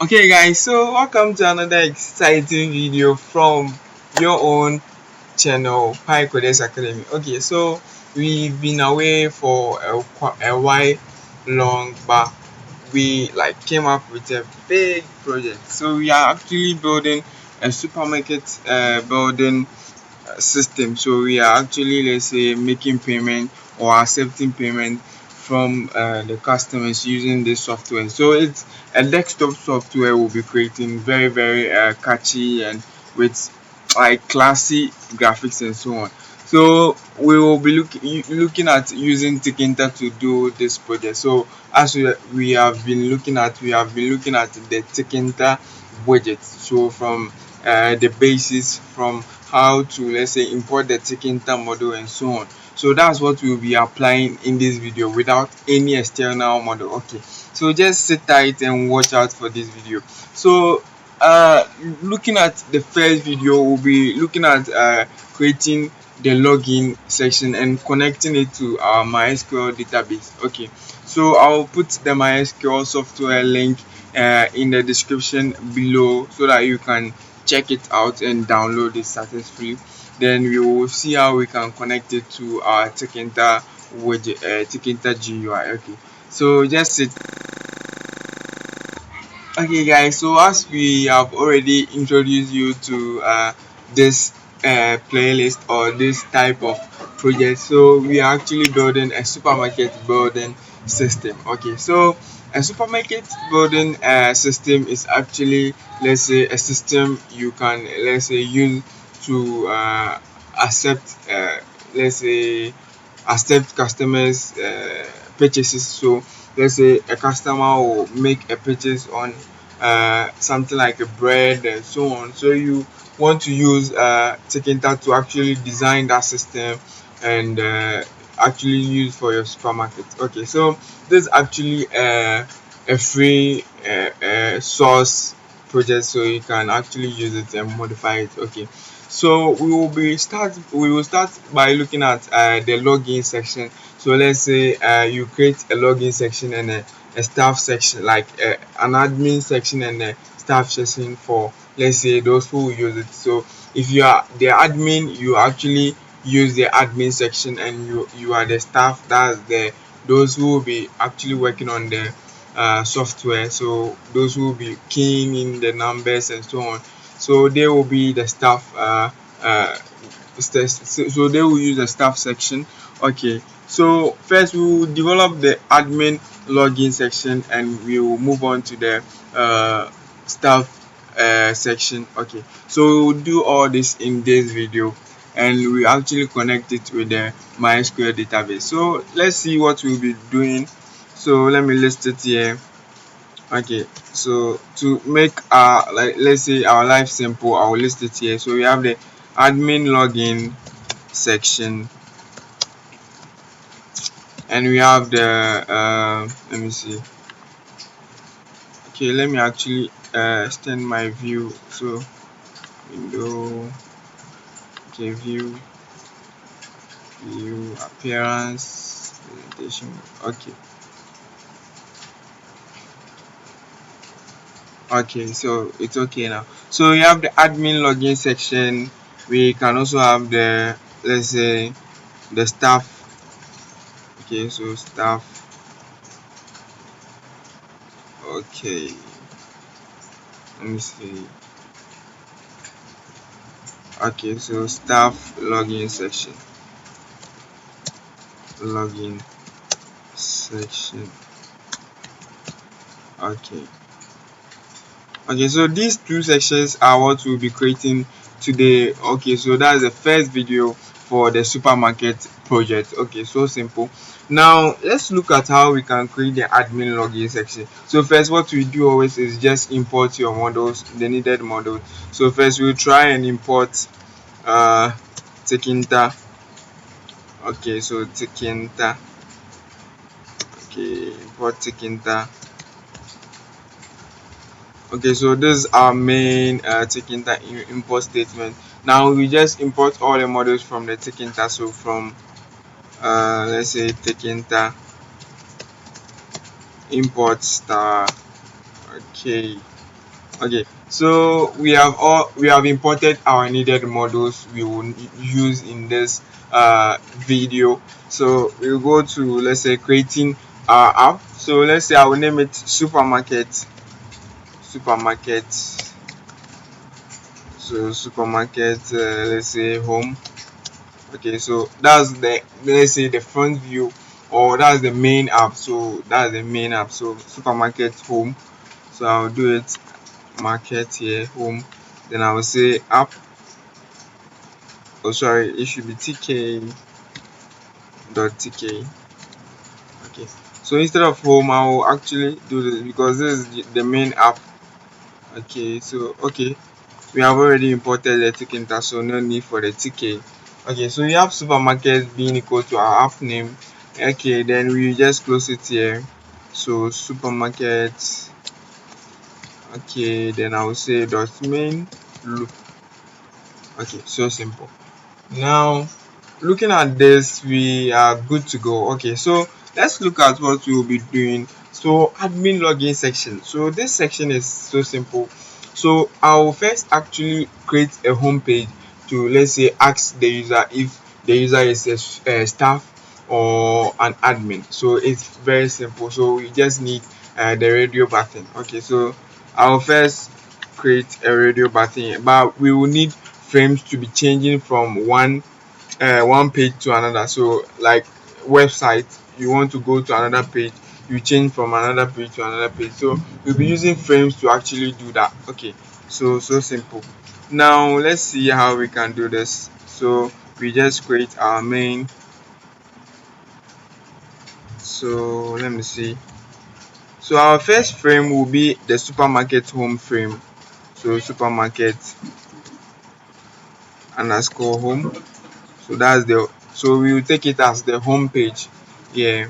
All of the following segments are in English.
Okay guys, so welcome to another exciting video from your own channel Pycoders Academy. Okay, so we've been away for a while long, but we came up with a big project. So we are actually building a supermarket building system. So we are actually, let's say, making payment or accepting payment from the customers using this software. So it's a desktop software we'll be creating, very catchy and with classy graphics and so on. So we will be looking at using Tkinter to do this project. So as we have been looking at the Tkinter widget. So from the basis, from how to, let's say, import the Tkinter model and so on. So that's what we'll be applying in this video without any external model. Okay, so just sit tight and watch out for this video. So looking at the first video, we'll be looking at creating the login section and connecting it to our Mysql database. Okay, so I'll put the Mysql software link in the description below so that you can check it out and download it successfully. Then we will see how we can connect it to our Tkinter widget, Tkinter GUI. Okay, so just sit. Okay guys, so as we have already introduced you to this playlist or this type of project, so we are actually building a supermarket building system. Okay, so a supermarket building system is actually, let's say, a system you can, let's say, use to accept let's say accept customers purchases. So let's say a customer will make a purchase on something like a bread and so on. So you want to use Tkinter to actually design that system and actually use for your supermarket. Okay, so this is actually a free source project, so you can actually use it and modify it. Okay, so we will start by looking at the login section. So let's say you create a login section and a staff section, like an admin section and a staff section for, let's say, those who will use it. So if you are the admin, you actually use the admin section, and you are the staff, that's the those who will be actually working on the software. So those who will be keying in the numbers and so on, so they will be the staff so they will use the staff section. Okay, so first we will develop the admin login section and we will move on to the staff section. Okay, so we will do all this in this video and we actually connect it with the MySQL database. So let's see what we'll be doing. So let me list it here. Okay, so to make our, let's say, our life simple, I will list it here. So we have the admin login section and we have the let me see. Okay, let me actually extend my view. So window, okay, view appearance, presentation. Okay, so it's okay now. So you have the admin login section. We can also have the, let's say, the staff. Okay, so staff. Okay, let me see. Okay, so staff login section. Okay, so these two sections are what we'll be creating today. Okay, so that's the first video for the supermarket project. Okay, so simple. Now let's look at how we can create the admin login section. So first, what we do always is just import your models, the needed model. So first we'll try and import Tkinter. Okay, so Tkinter. Okay, import Tkinter. Okay, so this is our main Tkinter import statement. Now we just import all the models from the Tkinter. So from let's say Tkinter import star. Okay, Okay, so we have imported our needed models we will use in this video. So we'll go to, let's say, creating our app. So let's say I will name it supermarket. So supermarket, let's say home. Okay, so that's the, let's say, the front view, or that's the main app. So that's the main app. So supermarket home. So I'll do it market here, home. Then I will say app. Oh, sorry, it should be tk.tk. Okay, so instead of home, I will actually do this because this is the main app. Okay, so okay, we have already imported the Tkinter, so no need for the tk. Okay, so we have supermarket being equal to our app name. Okay, then we just close it here. So supermarket. Okay, then I will say dot main loop. Okay, so simple. Now, looking at this, we are good to go. Okay, so let's look at what we will be doing. So admin login section. So this section is so simple. So I will first actually create a home page to, let's say, ask the user if the user is a staff or an admin. So it's very simple. So we just need the radio button. Okay, so I will first create a radio button, but we will need frames to be changing from one page to another. So like website, you want to go to another page, you change from another page to another page. So we'll be using frames to actually do that. Okay, so simple. Now let's see how we can do this. So we just create our main. So let me see. So our first frame will be the supermarket home frame. So supermarket underscore home. So that's the, so we will take it as the home page. Yeah,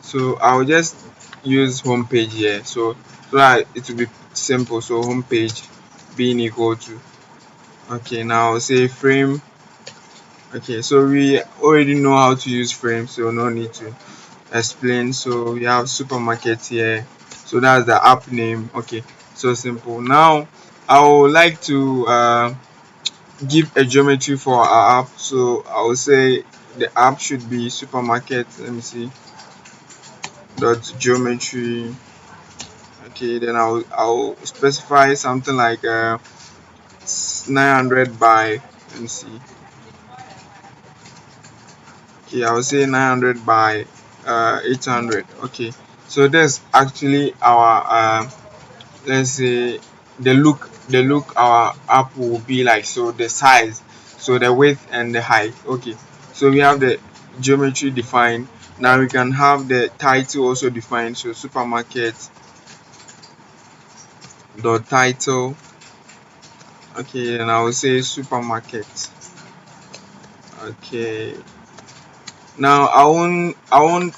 so I'll just use home page here, so that it will be simple. So home page being equal to, okay, now I'll say frame. Okay, so we already know how to use frame, so no need to explain. So we have supermarket here, so that's the app name. Okay, so simple. Now I would like to give a geometry for our app. So I will say the app should be supermarket, let me see, dot geometry. Okay, then I'll specify something like 900 by, let me see. Okay, I will say 900 by 800. Okay, so that's actually our let's say the look our app will be like. So the size, so the width and the height. Okay, so we have the geometry defined. Now we can have the title also defined. So supermarket dot title. Okay, and I will say supermarket. Okay, now I won't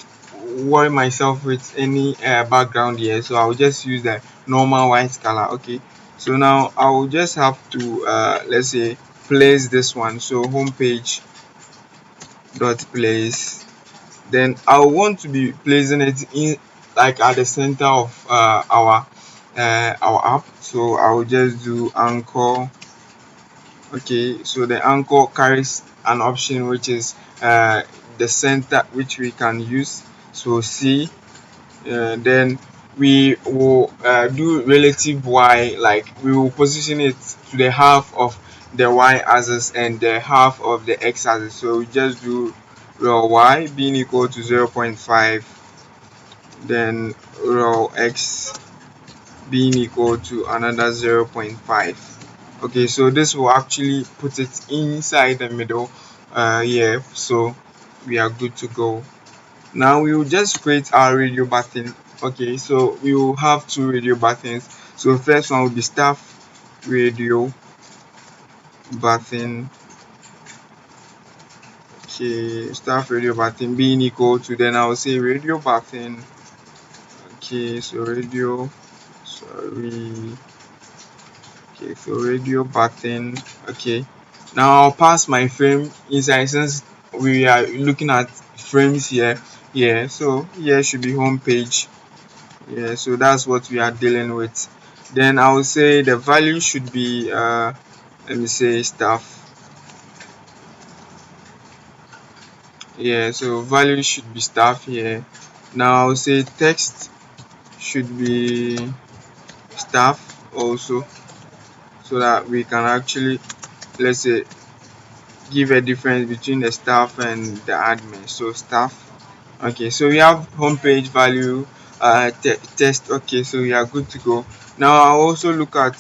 worry myself with any background here, so I'll just use the normal white color. Okay, so now I will just have to let's say place this one. So homepage dot place, then I want to be placing it in, like, at the center of our app. So I will just do anchor. Okay, so the anchor carries an option which is the center, which we can use. So C, then we will do relative y, like we will position it to the half of the y axis and the half of the x axis. So we just do rel y being equal to 0.5, then rel x being equal to another 0.5. Okay, so this will actually put it inside the middle here. So we are good to go. Now we will just create our radio button. Okay, so we will have two radio buttons. So first one will be staff radio button. Okay, staff radio button being equal to, then I will say radio button. Okay, so radio, sorry. Okay, so radio button. Okay, now I'll pass my frame inside, since we are looking at frames here. Yeah, so here should be home page. Yeah, so that's what we are dealing with. Then I will say the value should be let me say staff. Yeah, so value should be staff here. Now I will say text should be staff also, so that we can actually, let's say, give a difference between the staff and the admin. So staff. Okay, so we have homepage value, test. Okay, so we are good to go. Now I'll also look at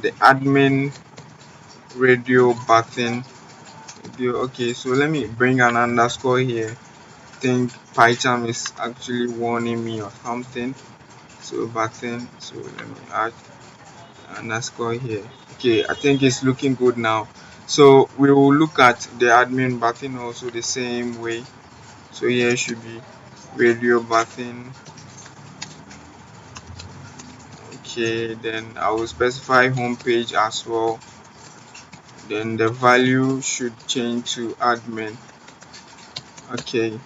the admin radio button. Okay, so let me bring an underscore here. I think Python is actually warning me or something. So button. So let me add underscore here. Okay, I think it's looking good now. So we will look at the admin button also the same way. So here should be radio button. Okay, then I will specify home page as well. Then the value should change to admin. Okay,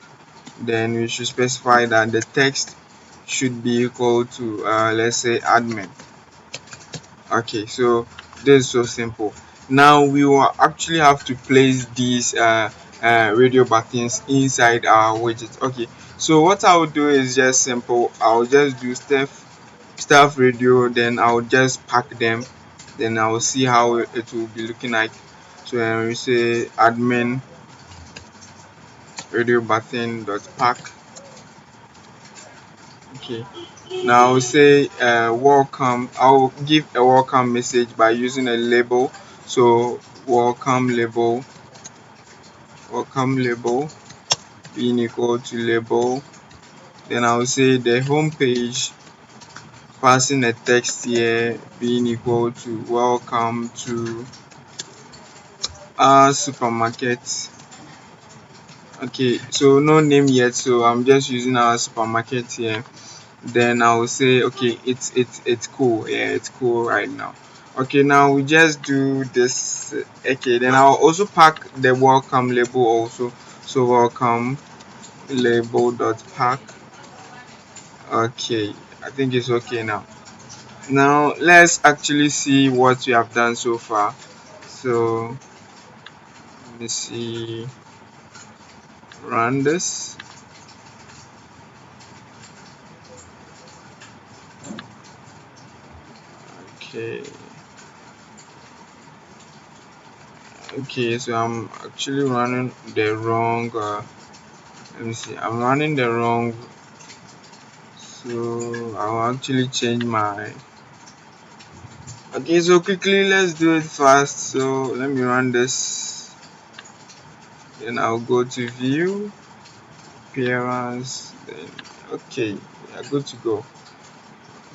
then we should specify that the text should be equal to let's say admin. Okay, so this is so simple. Now we will actually have to place these radio buttons inside our widget. Okay, so what I will do is just simple. I'll just do staff radio, then I'll just pack them, then I'll see how it will be looking like. So we say admin radio button dot pack. Okay, now I'll say welcome. I'll give a welcome message by using a label. So welcome label being equal to label. Then I'll say the home page, passing a text here, being equal to welcome to our supermarket. Okay, so no name yet, so I'm just using our supermarket here. Then I will say okay, it's cool. Yeah, it's cool right now. Okay, now we just do this. Okay, then I'll also pack the welcome label also. So welcome label dot pack. Okay, I think it's okay now. Now let's actually see what we have done so far. So let me see, run this. Okay, so I'm actually running the wrong let me see, I'm running the wrong, so I'll actually change my, okay, so quickly let's do it fast. So let me run this, then I'll go to view appearance, then okay, we are good to go.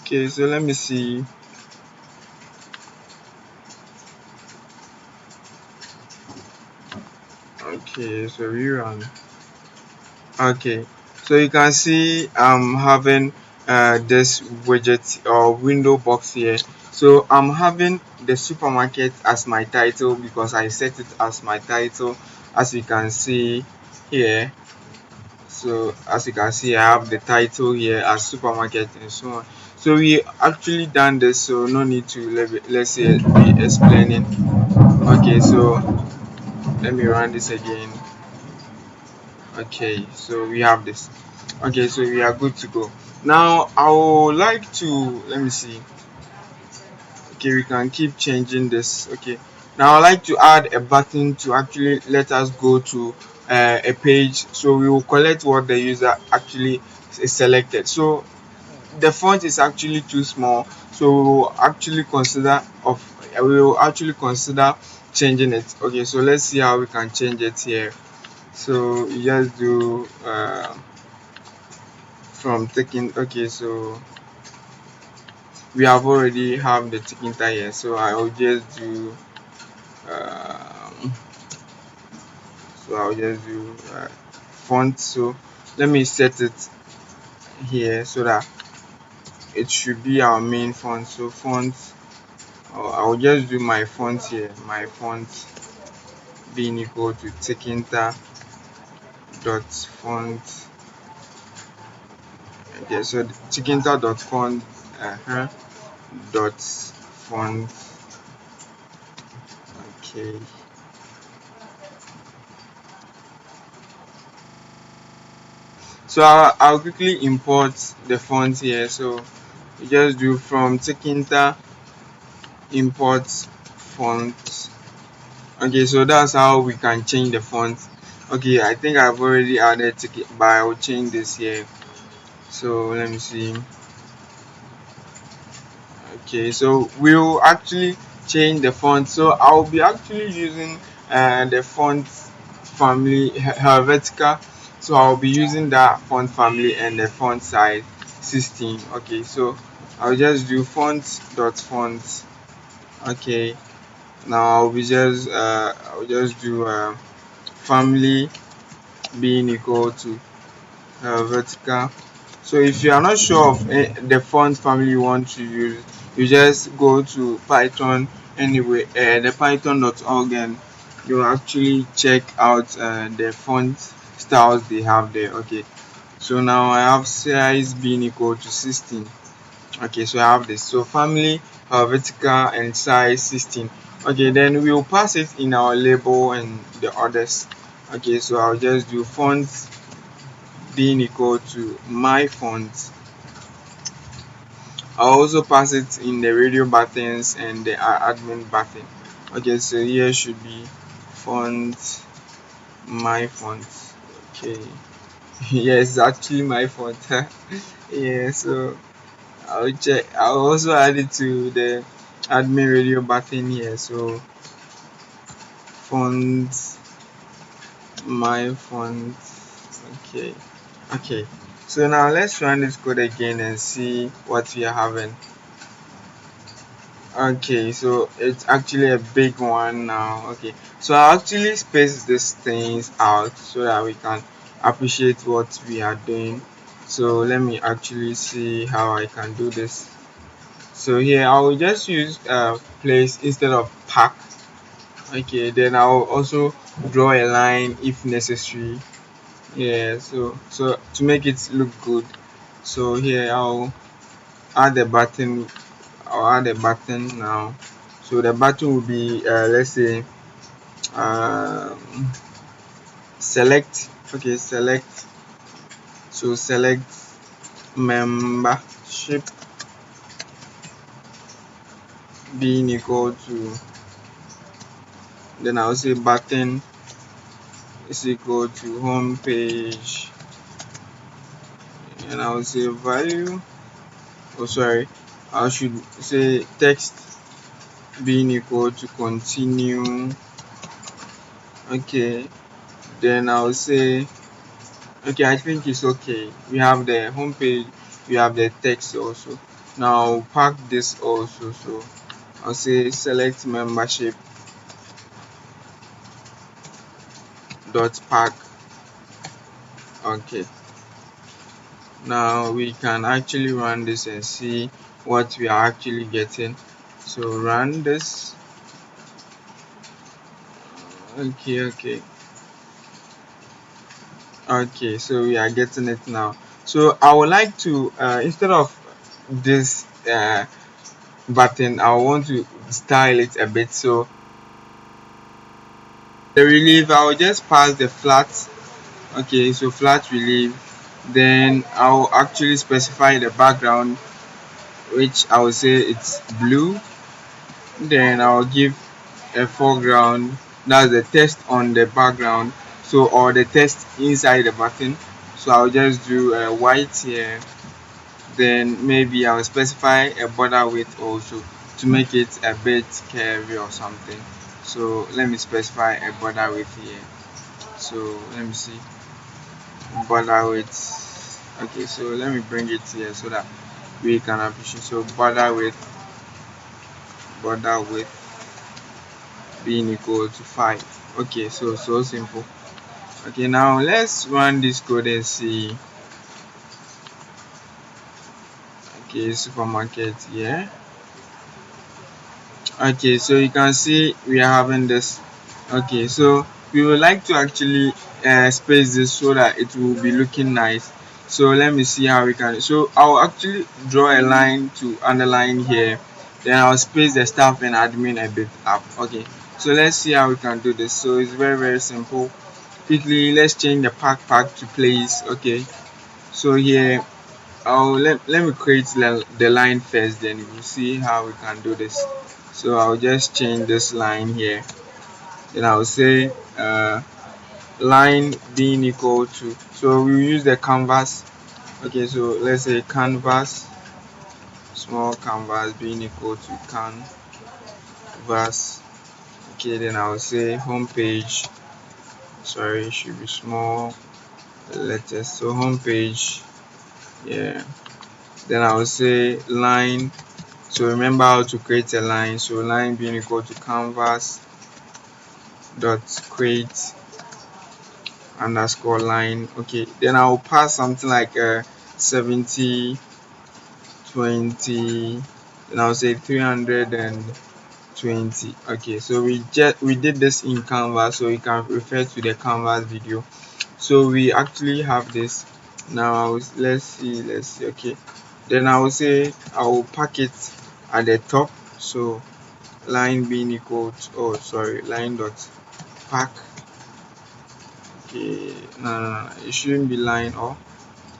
Okay, so let me see. Okay, so rerun. Okay, so you can see I'm having this widget or window box here. So I'm having the supermarket as my title because I set it as my title, as you can see here. So as you can see, I have the title here as supermarket and so on. So we actually done this, so no need to let's say be explaining. Okay, so let me run this again. Okay, so we have this. Okay, so we are good to go. Now I would like to, let me see. Okay, we can keep changing this. Okay, now I like to add a button to actually let us go to a page, so we will collect what the user actually is selected. So the font is actually too small, so we will actually consider changing it. Okay, so let's see how we can change it here. So you just do from taking. Okay, so we have already have the Tkinter here, so I will just do um, font. So let me set it here so that it should be our main font. So font, I will just do my font here, my font being equal to Tkinter dot font. Okay, so Tkinter dot font, dot font. Okay, so I'll quickly import the font here. So you just do from Tkinter import font. Okay, so that's how we can change the font. Okay, I think I've already added ticket, but I will change this here. So let me see. Okay, so we'll actually change the font. So I'll be actually using the font family Helvetica. So I'll be using that font family and the font size 16. Okay, so I'll just do font. Okay, now I'll just do family being equal to Helvetica. So if you are not sure of the font family you want to use, you just go to Python anyway, the python.org, and you actually check out the font styles they have there. Okay, so now I have size being equal to 16. Okay, so I have this. So family, Helvetica, and size 16. Okay, then we will pass it in our label and the others. Okay, so I'll just do font being equal to my font. I'll also pass it in the radio buttons and the admin button. Okay, so here should be font my font. Okay, yes, actually my font. Yeah, so I'll check. I'll also add it to the admin radio button here. So font my font. Okay. Okay, so now let's run this code again and see what we are having. Okay, so it's actually a big one now. Okay, so I actually space these things out so that we can appreciate what we are doing. So let me actually see how I can do this. So here I will just use place instead of pack. Okay, then I will also draw a line if necessary. Yeah, so to make it look good, so here add a button I'll add a button now. So the button will be let's say um, select. Okay, select. So select membership being equal to, then I'll say button is equal to home page, and I'll say value. Oh sorry, I should say text being equal to continue. Okay, then I'll say okay, I think it's okay. We have the home page, we have the text also. Now pack this also. So I'll say select membership dot pack. Okay, now we can actually run this and see what we are actually getting. So run this. Okay, so we are getting it now. So I would like to instead of this button, I want to style it a bit. So the relief, I'll just pass the flat. Okay, so flat relief, then I'll actually specify the background, which I will say it's blue. Then I'll give a foreground, that's the text on the background, so or the text inside the button. So I'll just do a white here. Then maybe I'll specify a border width also to make it a bit curvy or something. So let me specify a border width here. So let me see, border width. Okay, so let me bring it here so that we can appreciate. So border width being equal to 5. Okay, so simple. Okay, now let's run this code and see. Okay, supermarket here. Okay, so you can see we are having this. Okay, so we would like to actually space this so that it will be looking nice. So let me see how we can. So I'll actually draw a line to underline here. then I'll space the staff and admin a bit up. Okay, so let's see how we can do this. So it's very simple. Quickly, let's change the pack to place. Okay, so here let me create the line first, then we'll see how we can do this. So I'll just change this line here, then I'll say line being equal to, so we'll use the canvas. Okay, so let's say canvas, small canvas being equal to canvas. Okay, then I'll say home page, sorry, it should be small letters, so home page. Yeah, then I'll say line. So remember how to create a line. So line being equal to canvas dot create underscore line. Okay, then I'll pass something like 70 20, then I'll say 320. Okay, so we did this in Canvas, so you can refer to the Canvas video. So we actually have this now. Let's see. Okay, then I will say I will pack it at the top. So line being equal to, oh sorry, line dot pack. Okay, no, it shouldn't be line, or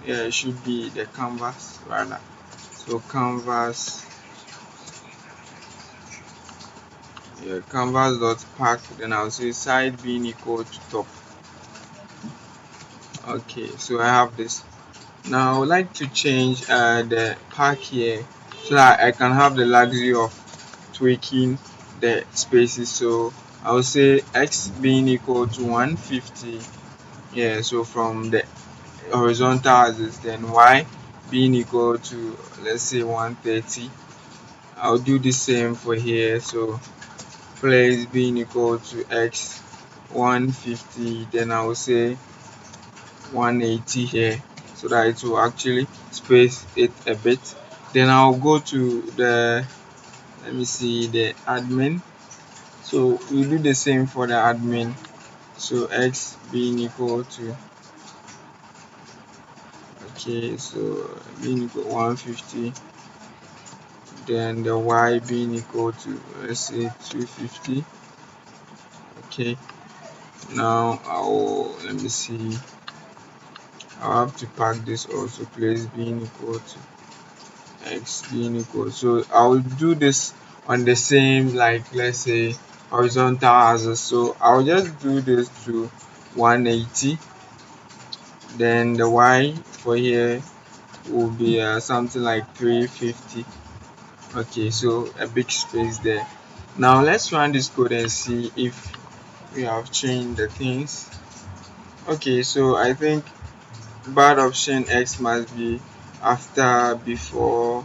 yeah, it should be the canvas rather. So canvas, yeah, canvas dot pack, then I'll say side being equal to top. Okay, so I have this. Now I would like to change the pack here so that I can have the luxury of tweaking the spaces. So I'll say x being equal to 150. Yeah, so from the horizontal axis, then y being equal to, let's say, 130. I'll do the same for here. So place being equal to x 150, then I will say 180 here, so that it will actually space it a bit. Then I'll go to the, let me see, the admin. So we do the same for the admin. So x being equal to, okay, so being equal 150, then the y being equal to, let's say, 250. Okay, now let me see, I'll have to pack this also, place being equal to x being equal, so I'll do this on the same, like, let's say, horizontal axis. So I'll just do this to 180, then the y for here will be something like 350. Okay, so a big space there. Now let's run this code and see if we have changed the things. Okay, so I think bad option x must be after before.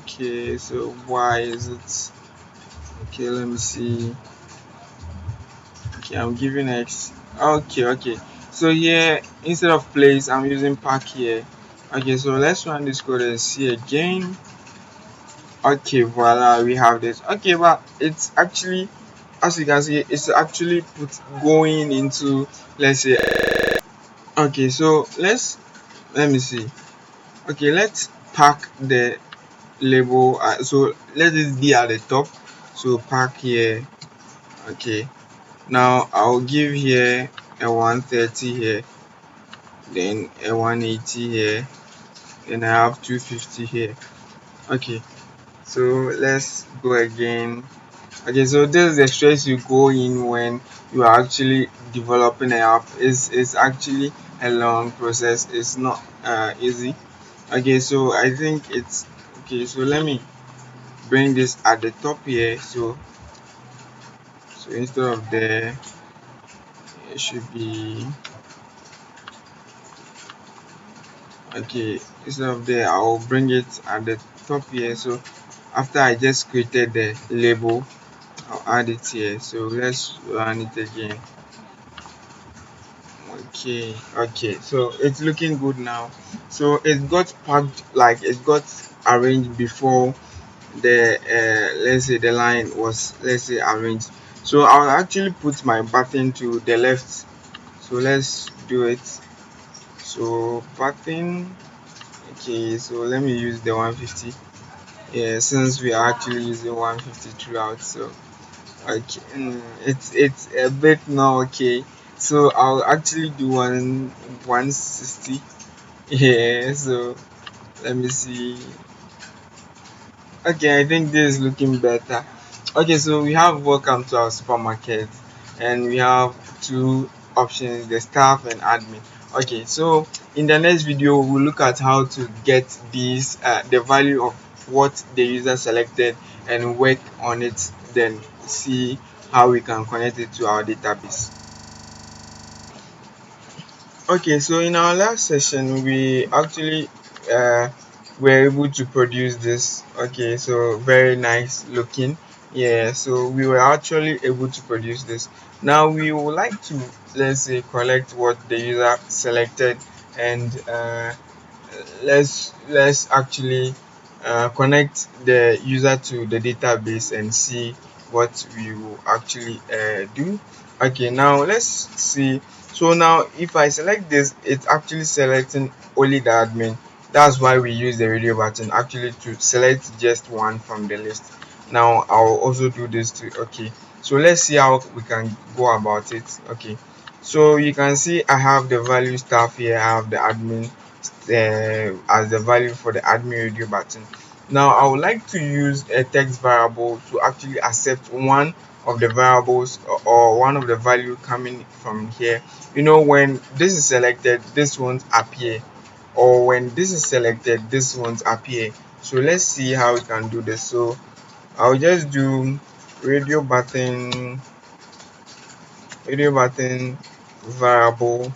Okay, so why is it? Okay, let me see. Okay, I'm giving x. Okay, so here instead of place I'm using pack here. Okay, so let's run this code and see again. Okay, voila, we have this. Okay, but it's actually, as you can see, it's actually going into, let's say, okay, so let me see. Okay, let's pack the label, so let it be at the top. So pack here. Okay, now I'll give here a 130 here, then a 180 here, and I have 250 here. Okay, so let's go again. Okay, so this is the stress you go in when you are actually developing an app. It's actually a long process. It's not easy. Okay, so I think it's okay. So let me bring this at the top here. So instead of there, it should be, okay, instead of there, I'll bring it at the top here. So after I just created the label, I'll add it here. So let's run it again. Okay, so it's looking good now. So it got packed, like it got arranged before the let's say the line was, let's say, arranged. So I'll actually put my button to the left. So let's do it. So button, okay, so let me use the 150. Yeah, since we are actually using 150 throughout, so okay, it's a bit not okay. So I'll actually do 160. Yeah, so let me see. Okay, I think this is looking better. Okay, so we have welcome to our supermarket, and we have two options, the staff and admin. Okay, so in the next video we'll look at how to get these the value of what the user selected and work on it, then see how we can connect it to our database. Okay, so in our last session, we actually were able to produce this. Okay, so very nice looking. Yeah, so we were actually able to produce this. Now we would like to, let's say, collect what the user selected, and let's actually connect the user to the database and see what we will actually do. Okay, now let's see. So now if I select this, it's actually selecting only the admin. That's why we use the radio button actually to select just one from the list. Now I'll also do this too. Okay, so let's see how we can go about it. Okay, so you can see I have the value staff here, I have the admin as the value for the admin radio button. Now I would like to use a text variable to actually accept one of the variables or one of the value coming from here. You know, when this is selected, this won't appear, or when this is selected, this won't appear. So let's see how we can do this. So I'll just do radio button variable.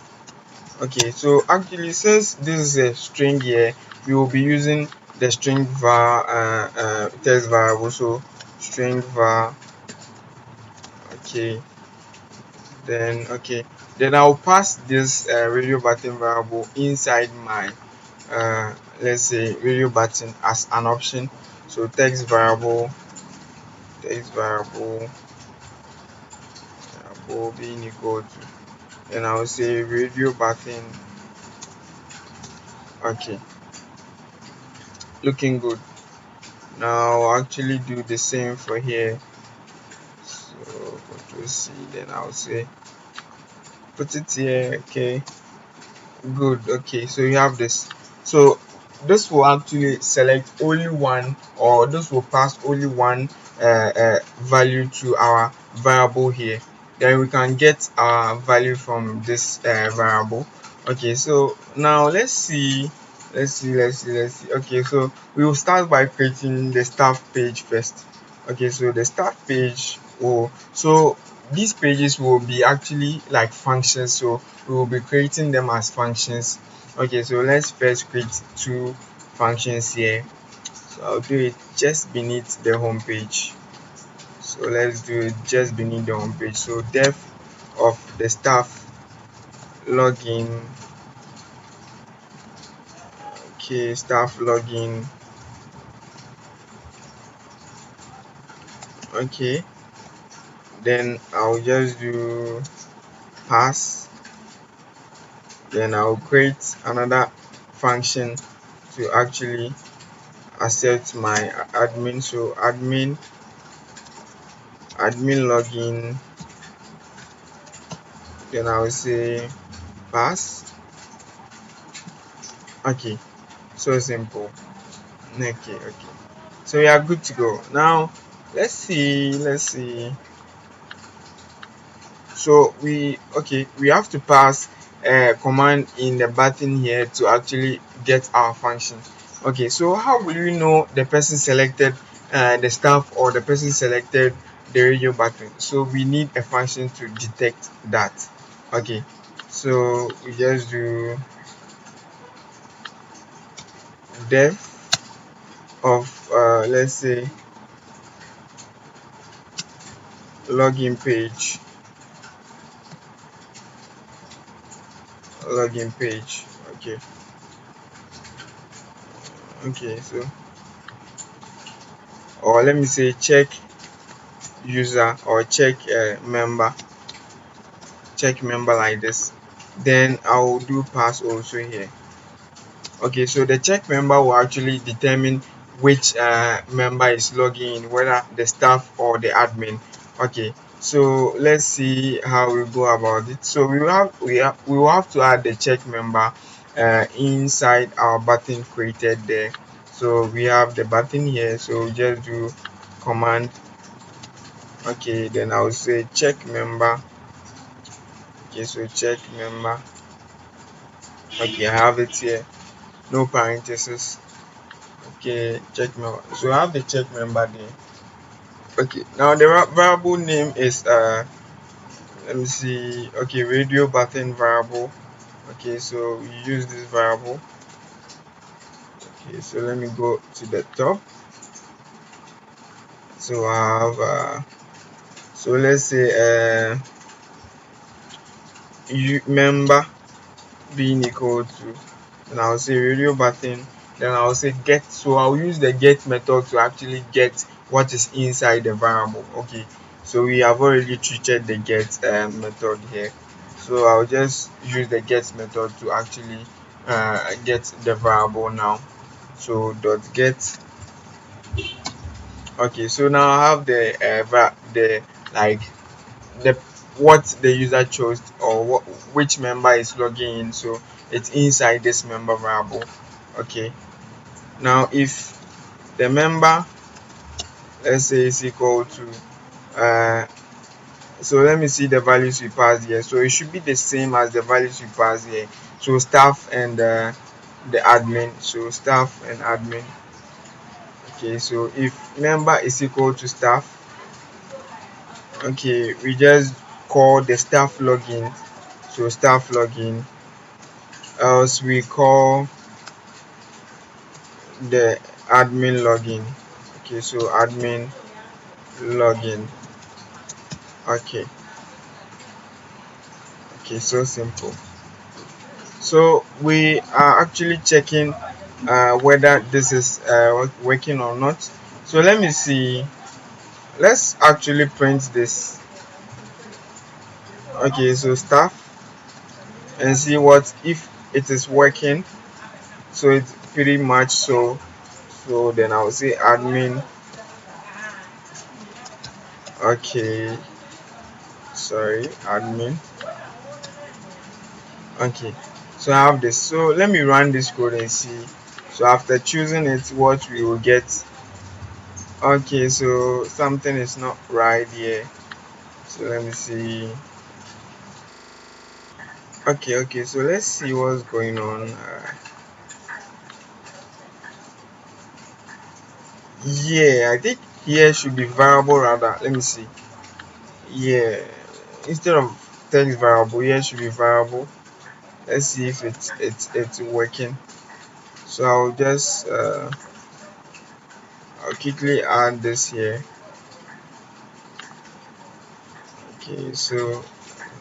Okay, so actually since this is a string here, we will be using the string var text variable. So string var. Okay, then I'll pass this radio button variable inside my let's say radio button as an option. So text variable being equal to, and I'll say radio button. Okay, looking good. Now I'll actually do the same for here. So Control C, then I'll say put it here. Okay, good. Okay, so you have this. So this will actually select only one, or this will pass only one value to our variable here. Then we can get our value from this variable. Okay, so now let's see. Okay, so we will start by creating the staff page first. Okay, so the staff page will, so these pages will be actually like functions, so we will be creating them as functions. Okay, so let's first create two functions here. So I'll do it just beneath the home page. So let's do it just beneath the home page. So def of the staff login. Okay, staff login. Okay, then I'll just do pass. Then I'll create another function to actually accept my admin. So admin login, then I will say pass. Okay, so simple. Okay, so we are good to go. Now let's see. So we have to pass a command in the button here to actually get our function. Okay, so how will you know the person selected the staff or the person selected the radio button? So we need a function to detect that. Okay, so we just do def of let's say login page. Okay, so, or let me say check user or check member like this. Then I will do pass also here. Okay, so the check member will actually determine which member is logging in, whether the staff or the admin. Okay, so let's see how we go about it. So we will have to add the check member inside our button created there. So we have the button here, so we just do command. Okay, then I'll say check member. Okay, so check member. Okay, I have it here, no parentheses. Okay, check member, so I have the check member there. Okay, now the variable name is let me see. Okay, radio button variable. Okay, so we use this variable. Okay, so let me go to the top. So I have so let's say member being equal to, and I'll say radio button, then I'll say get. So I'll use the get method to actually get what is inside the variable. Okay, so we have already treated the get method here, so I'll just use the get method to actually get the variable now. So dot get. Okay, so now I have the like the what the user chose, or which member is logging in, so it's inside this member variable. Okay, now if the member, let's say, is equal to so let me see the values we pass here. So it should be the same as the values we pass here, so staff and the admin. So staff and admin. Okay, so if member is equal to staff, okay, we just call the staff login, so staff login, else we call the admin login. Okay, so admin login. Okay, okay, so simple. So we are actually checking whether this is working or not. So let me see, let's actually print this. Okay, so staff, and see what if it is working. So it's pretty much so then I'll say admin. Okay, sorry, admin. Okay, so I have this, so let me run this code and see. So after choosing it, what we will get. Okay, so something is not right here, so let me see. Okay, so let's see what's going on. Yeah, I think here should be variable rather. Let me see. Yeah, instead of text variable, here should be variable. Let's see if it's working. So I'll quickly add this here. Okay, so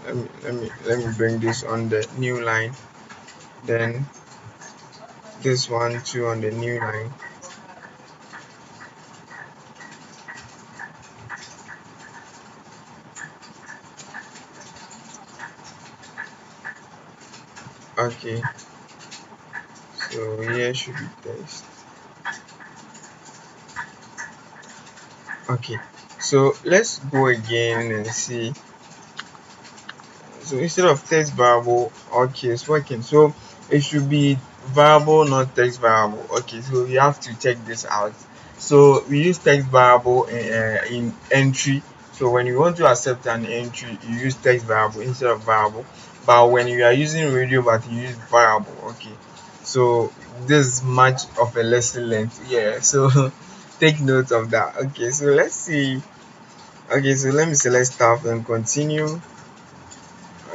let me bring this on the new line, then this one too on the new line. Okay, so here should be text. Okay, so let's go again and see. So instead of text variable, okay, it's working. So it should be variable, not text variable. Okay, so you have to check this out. So we use text variable in entry. So when you want to accept an entry, you use text variable instead of variable. But when you are using radio, but you use variable. Okay, so this is much of a lesson length. Yeah, so take note of that. Okay, so let's see. Okay, so let me select staff and continue.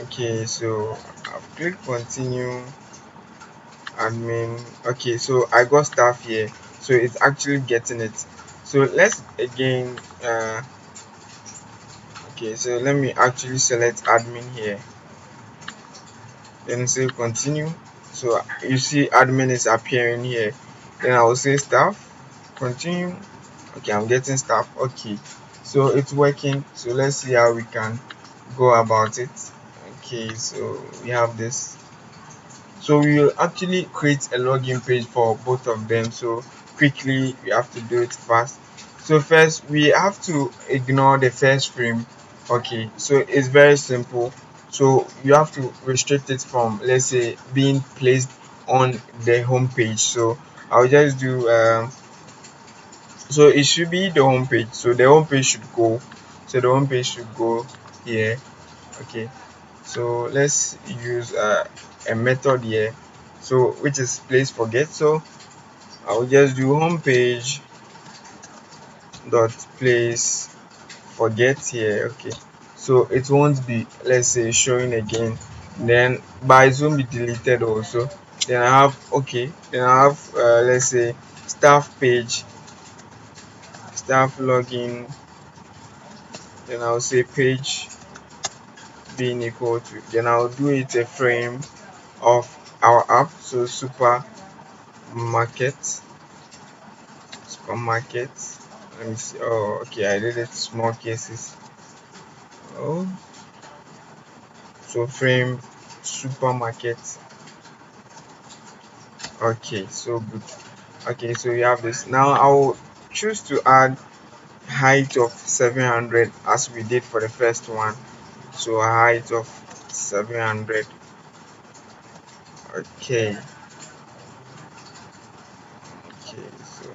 Okay, so I've clicked continue, admin. Okay, so I got staff here, so it's actually getting it. So let's again okay, so let me actually select admin here, then say continue. So you see admin is appearing here, then I will say staff, continue. Okay, I'm getting staff. Okay, so it's working. So let's see how we can go about it. Okay, so we have this. So we will actually create a login page for both of them. So quickly, we have to do it fast. So first we have to ignore the first frame. Okay, so it's very simple. So you have to restrict it from, let's say, being placed on the home page. So I'll just do so it should be the home page. So the home page should go, here. Okay, so let's use a method here, so which is place forget. So I'll just do home page dot place forget here. Okay, so it won't be, let's say, showing again, then but it won't be deleted also. Then I have, okay, then I have let's say staff page, staff login, then I'll say page being equal to, then I'll do it a frame of our app. So supermarket, let me see. Oh, okay, I did it small cases. Oh, so frame supermarket. Okay, so good. Okay, so you have this. Now I'll choose to add height of 700 as we did for the first one. So a height of 700. Okay, okay, so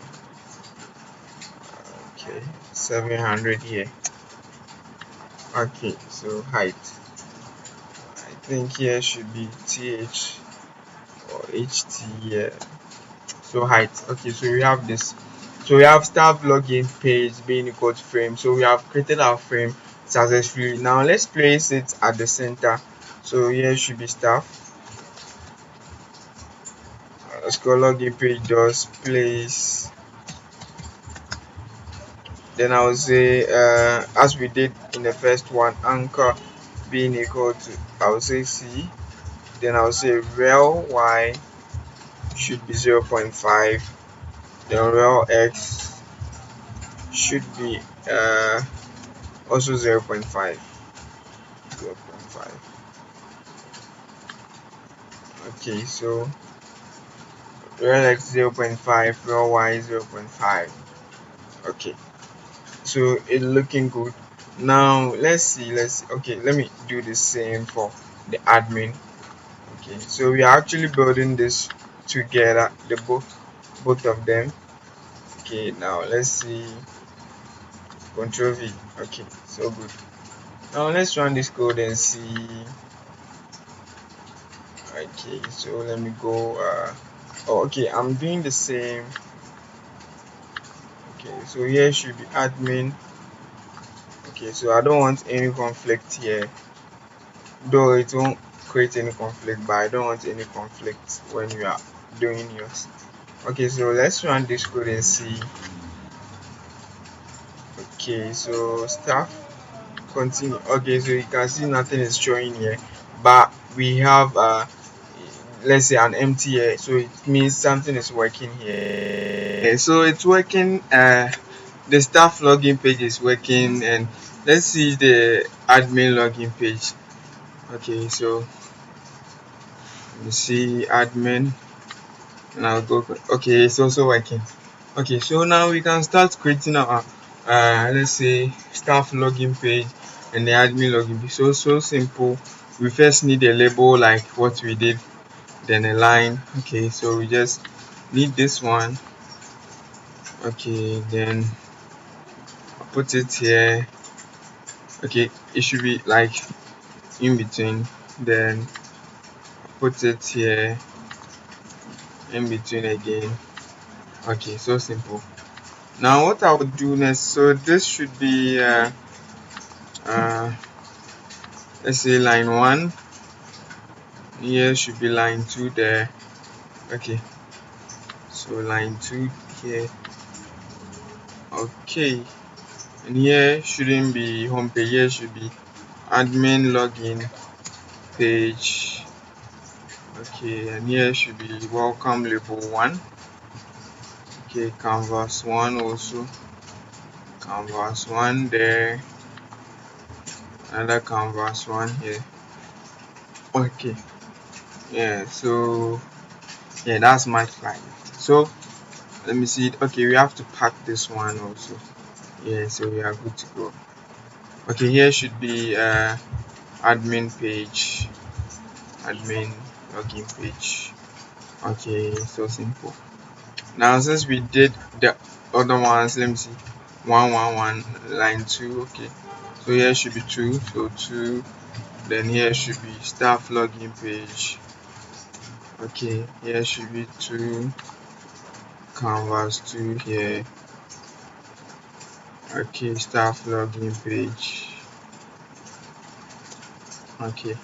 okay, 700 here. Okay, so height, I think here should be th or ht here. So height. Okay, so we have this. So we have staff login page being equal to frame. So we have created our frame successfully. Now let's place it at the center. So here should be staff. Let's go login page just place. Then I will say as we did in the first one, anchor being equal to, I will say c. Then I will say rel y should be 0.5. Then rel x should be also 0.5. Okay, so rel x 0.5, rel y 0.5. Okay, so it's looking good. Now let's see. Okay, let me do the same for the admin. Okay, so we are actually building this together, the both of them. Okay, now let's see. Control V. Okay, so good. Now let's run this code and see. Okay, so let me go oh, okay, I'm doing the same. Okay, so here should be admin. Okay, so I don't want any conflict here, though it won't create any conflict, but I don't want any conflict when you are doing yours. Okay, so let's run this code and see. Okay, so staff continue. Okay, so you can see nothing is showing here, but we have let's say an empty here, so it means something is working here. Okay, so it's working. The staff login page is working, and let's see the admin login page. Okay, so you see admin, and I'll go. Okay, it's also working. Okay, so now we can start creating our let's say staff login page and the admin login page. So simple. We first need a label like what we did, then a line. Okay, so we just need this one. Okay, then put it here. Okay, it should be like in between, then put it here, in between again. Okay, so simple. Now what I would do next, so this should be uh, let's say line 1, here should be line 2 there. Okay, so line 2 here. Okay, and here shouldn't be home page, here should be admin login page. Okay, and here should be welcome label 1. Okay, canvas 1 also, canvas 1 there, another canvas 1 here. Okay, yeah, so yeah, that's my client. So let me see it. Okay, we have to pack this one also. Yeah, so we are good to go. Okay, here should be admin page, admin login page. Okay, so simple. Now since we did the other ones, let me see, 111 line 2. Okay, so here should be 2, so 2. Then here should be staff login page. Okay, here should be 2, canvas 2 here. Okay, staff login page. Okay,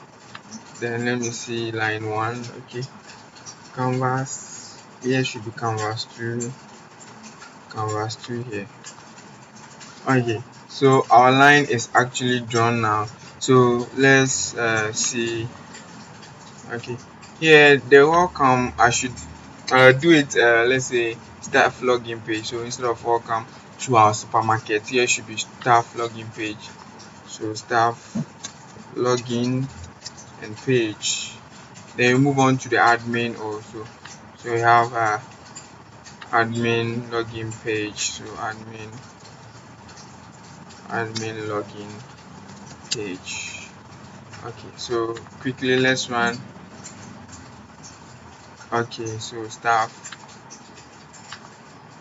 then let me see line 1. Okay, canvas, here should be canvas 2, canvas 2 here. Okay, so our line is actually drawn now, so let's see. Okay, here the welcome, I should do it, let's say staff login page. So instead of welcome to our supermarket, here should be staff login page. So staff login and page. Then we move on to the admin also. So we have admin login page. So admin login page. Okay, so quickly let's run. Okay, so staff.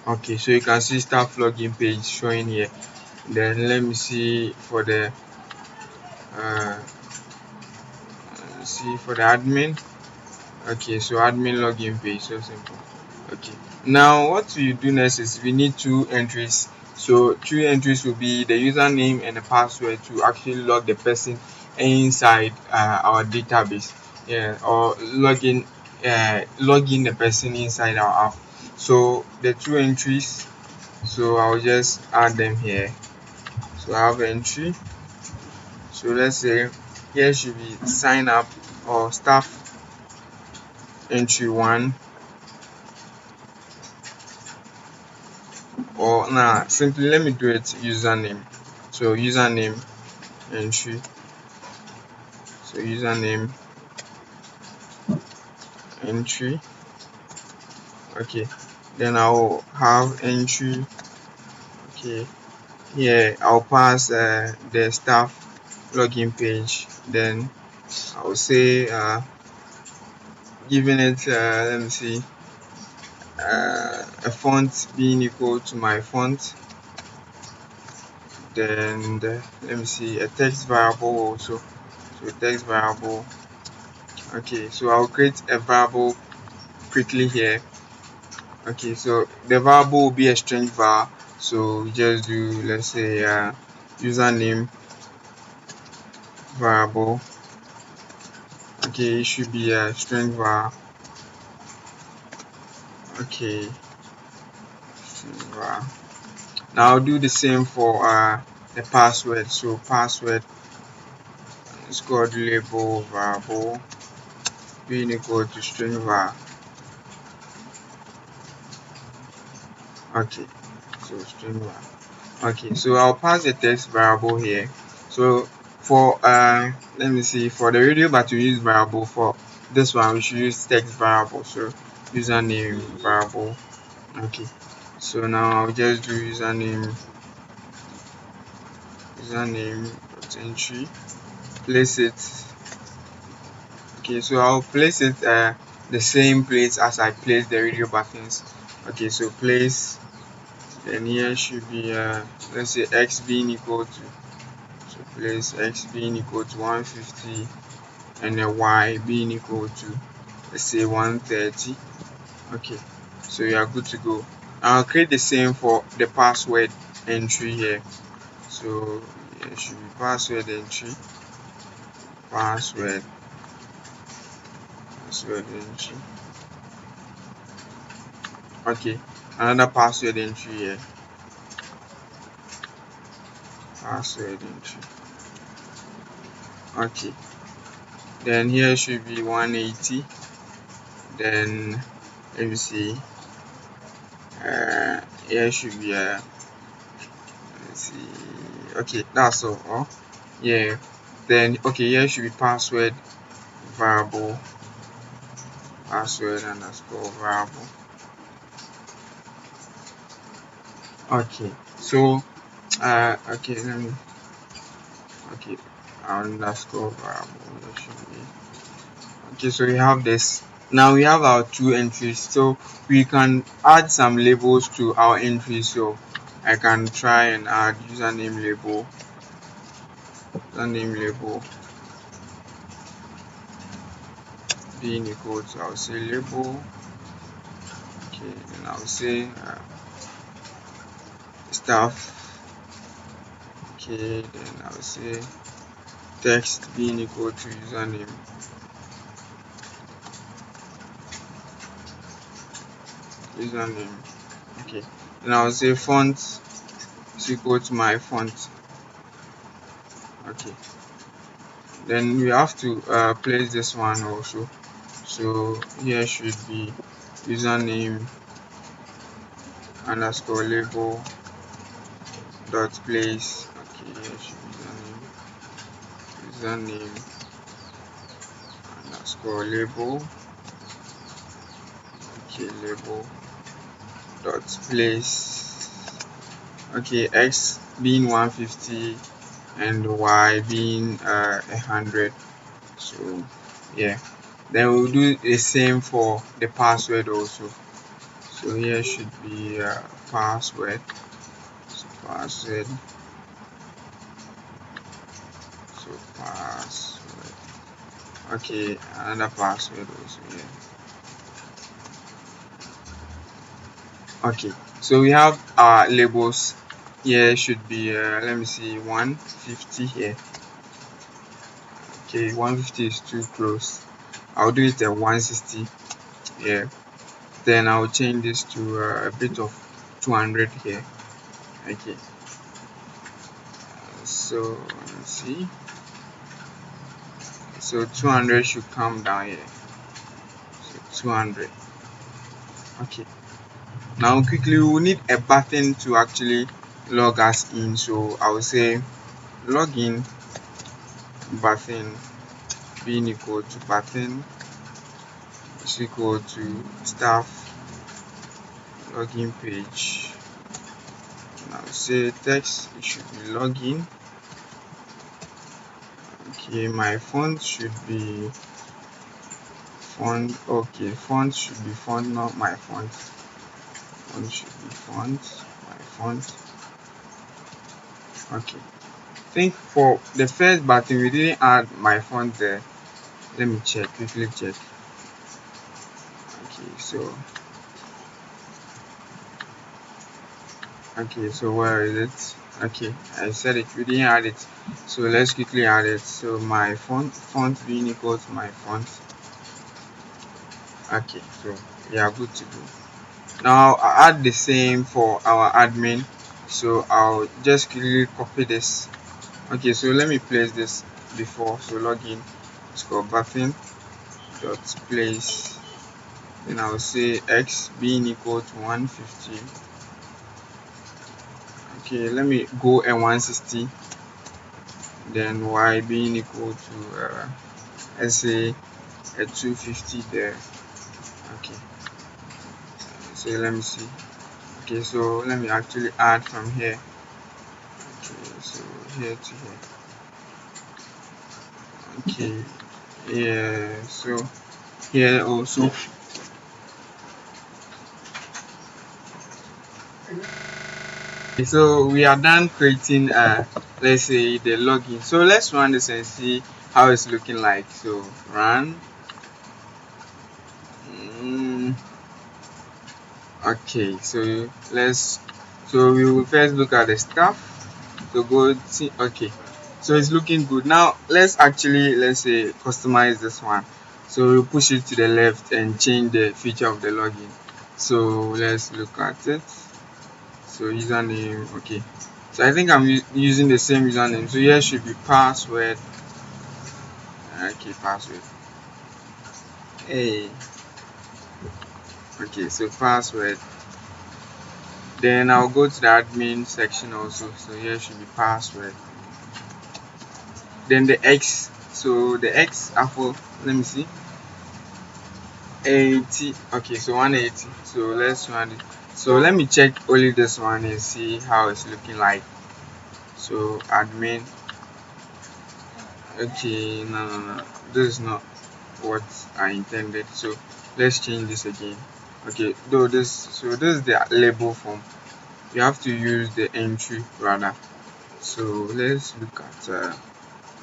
Okay, so you can see staff login page showing here. Then let me see for the admin. Okay, so admin login page, so simple. Okay, now what we do next is we need 2 entries. So 2 entries will be the username and the password to actually log the person inside our database, yeah, or log in the person inside our app. So the 2 entries, so I'll just add them here. So I have entry, so let's say here should be sign up or staff entry 1, or nah, simply let me do it username. So username entry, so username entry. Okay, then I'll have entry. Okay, here I'll pass the staff login page. Then I'll say giving it let me see, a font being equal to my font. Then let me see, a text variable also. So text variable. Okay, so I'll create a variable quickly here. Okay, so the variable will be a string var. So we just do, let's say username variable. Okay, it should be a string var. Okay, string var. Now I'll do the same for the password. So password is called label variable being equal to string var. Okay, so string var. Okay, so I'll pass the text variable here. So for let me see, for the radio but to use variable, for this one we should use text variable. So username variable. Okay, so now I'll just do username entry, place it. Okay, so I'll place it the same place as I place the radio buttons. Okay, so place, then here should be let's say x being equal to, so place x being equal to 150 and a y being equal to, let's say 130. Okay, so you are good to go. I'll create the same for the password entry here. So here should be password entry, password entry. Okay, another password entry here, password entry. Okay, then here should be 180. Then let me see, here should be let's see. Okay, that's all. Oh, yeah. Then okay, here should be password variable, password underscore variable. Okay, so okay, let me, okay, underscore variable, that should be, okay. So we have this. Now we have our two entries, so we can add some labels to our entries. So I can try and add username label being equal to, I'll say label, okay, and I'll say staff, okay, then I'll say text being equal to username, okay, then I'll say font is equal to my font, okay. Then we have to place this one also, so here should be username underscore label dot place, okay, here should be username underscore label, okay, label dot place, okay, x being 150 and y being 100. So yeah, then we'll do the same for the password also. So here should be password, so password, so password, okay, another password also, yeah. Okay, so we have our labels. Here should be let me see, 150 here. Okay, 150 is too close. I'll do it at 160. Yeah. Then I'll change this to a bit of 200 here. Okay. So let's see. So 200 should come down here. So 200. Okay. Now quickly we will need a button to actually log us in. So I will say login button being equal to button is equal to staff login page. Now say text, it should be login. Okay, my font should be font. Okay, font should be font, not my font. Font should be font, my font. Okay, I think for the first button we didn't add my font there. Let me check, quickly check. Okay, so where is it? Okay, I said it, we didn't add it, so let's quickly add it. So my font being equal to my font. Okay, so we are good to go. Now I'll add the same for our admin, so I'll just quickly copy this. Okay, so let me place this before. So login, it's called button dot place, then I'll say x being equal to 150. Okay, let me go at 160, then y being equal to let's say at 250 there. Okay, so let me see. Okay, so let me actually add from here. Okay, so here to here. Okay, yeah, so here also. So we are done creating let's say the login. So let's run this and see how it's looking like. So run. Okay, so we will first look at the stuff. So go see. Okay, so it's looking good. Now let's say customize this one. So we'll push it to the left and change the feature of the login. So let's look at it. So username, okay, so I think I'm using the same username, so here should be password. Okay, password, hey, okay, so password. Then I'll go to the admin section also, so here should be password. Then the x, so the x apple, let me see, 80. Okay, so 180. So let's run it. So let me check only this one and see how it's looking like. So admin. Okay, no, this is not what I intended. So let's change this again. Okay, though this is the label form. You have to use the entry rather. So let's look at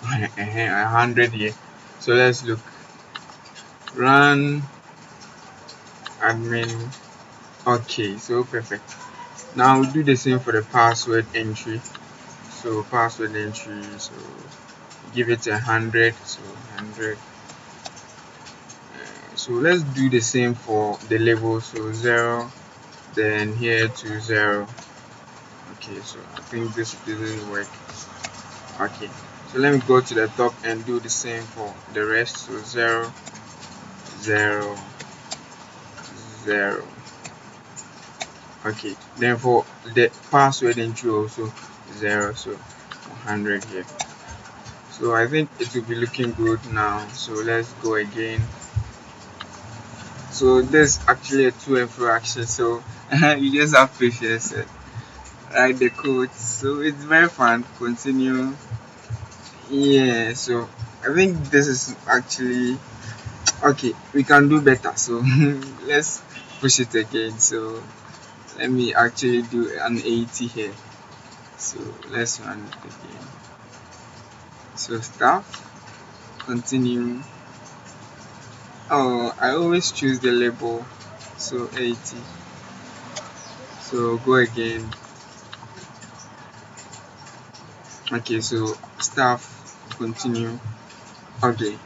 100 here. So let's look, run admin. Okay, so perfect. Now we'll do the same for the password entry. So password entry, so give it 100. So 100. So let's do the same for the label. So 0, then here to 0. Okay, so I think this didn't work. Okay, so let me go to the top and do the same for the rest. So 0, 0, 0. Okay, then for the password entry also 0, so 100 here. So I think it will be looking good now. So let's go again. So this is actually a to and fro action, so you just have patience and write the code. So it's very fun. Continue. Yeah, so I think this is actually okay. We can do better, so let's push it again. So let me actually do an 80 here. So let's run it again. So start, continue. Oh, I always choose the label. So 80. So go again. Okay, so staff, continue. Okay,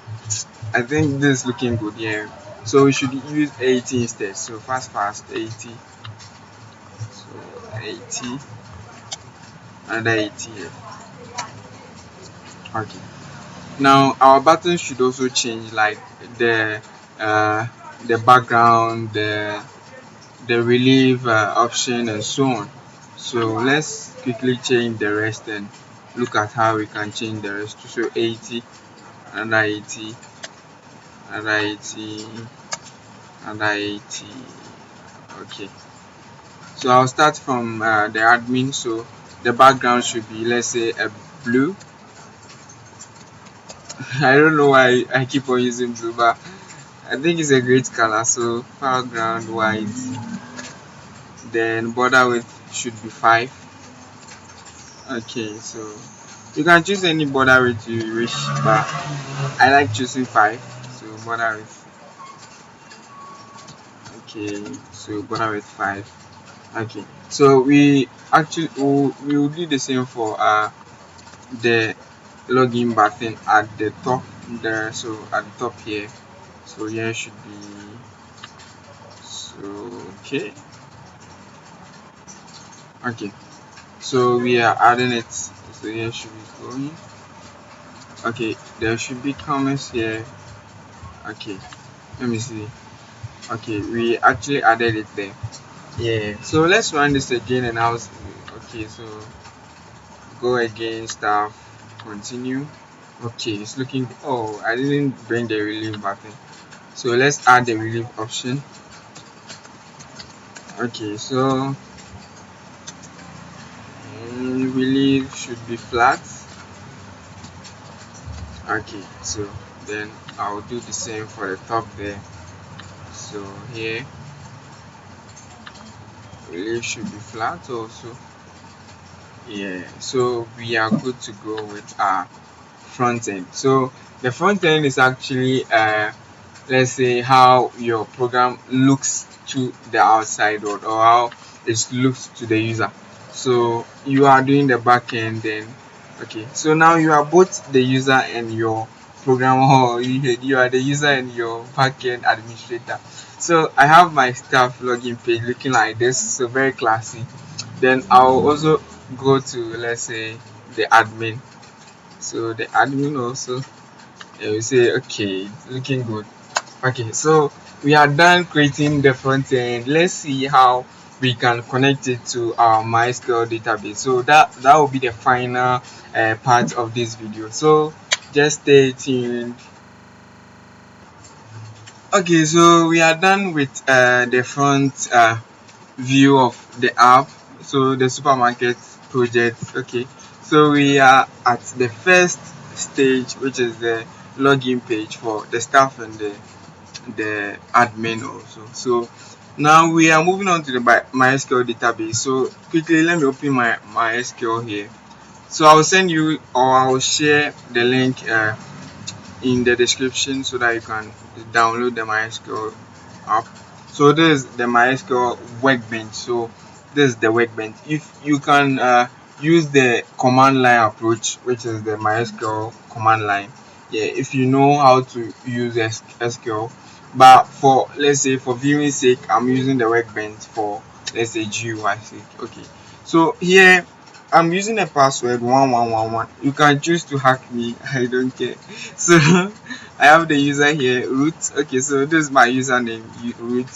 I think this is looking good. Yeah, so we should use 80 instead. So fast 80. So 80, another 80 here. Okay, now our buttons should also change, like the background, the relief option, and so on. So let's quickly change the rest and look at how we can change the rest. So 80, another 80, another 80, another 80. Okay, so I'll start from the admin. So the background should be, let's say, a blue. I don't know why I keep on using blue, but I think it's a great color. So background white, then border width should be 5. Okay, so you can choose any border width you wish, but I like choosing 5. So border width. Okay, so border width 5. Okay, so we actually we will do the same for the login button at the top there. So at the top here, so here should be, so okay. Okay, so we are adding it, so here should be going. Okay, there should be comments here. Okay, let me see. Okay, we actually added it there. Yeah, so let's run this again and I'll see. Okay, so go again, staff, continue. Okay, it's looking, oh, I didn't bring the relief button, so let's add the relief option. Okay, so relief should be flat. Okay, so then I'll do the same for the top there. So here relief should be flat also. Yeah, so we are good to go with our front end. So the front end is actually let's say how your program looks to the outside world, or how it looks to the user. So you are doing the back end, then okay, so now you are both the user and your program, or you are the user and your backend administrator. So I have my staff login page looking like this, so very classy. Then I'll also go to, let's say, the admin. So the admin also, we say okay, it's looking good. Okay, so we are done creating the front end. Let's see how we can connect it to our Mysql database. So that will be the final part of this video, so just stay tuned. Okay, so we are done with the front view of the app, so the supermarket project. Okay, so we are at the first stage, which is the login page for the staff and the admin also. So now we are moving on to the MySQL database. So quickly, let me open my MySQL here. So I'll send you, or I'll share the link in the description so that you can download the MySQL app. So this is the MySQL workbench. So this is the workbench. If you can use the command line approach, which is the MySQL command line, yeah, if you know how to use SQL. But for, let's say, for viewing sake, I'm using the workbench for, let's say, GUI sake. Okay, so here I'm using a password 1111. You can choose to hack me, I don't care. So I have the user here, root. Okay, so this is my username, root.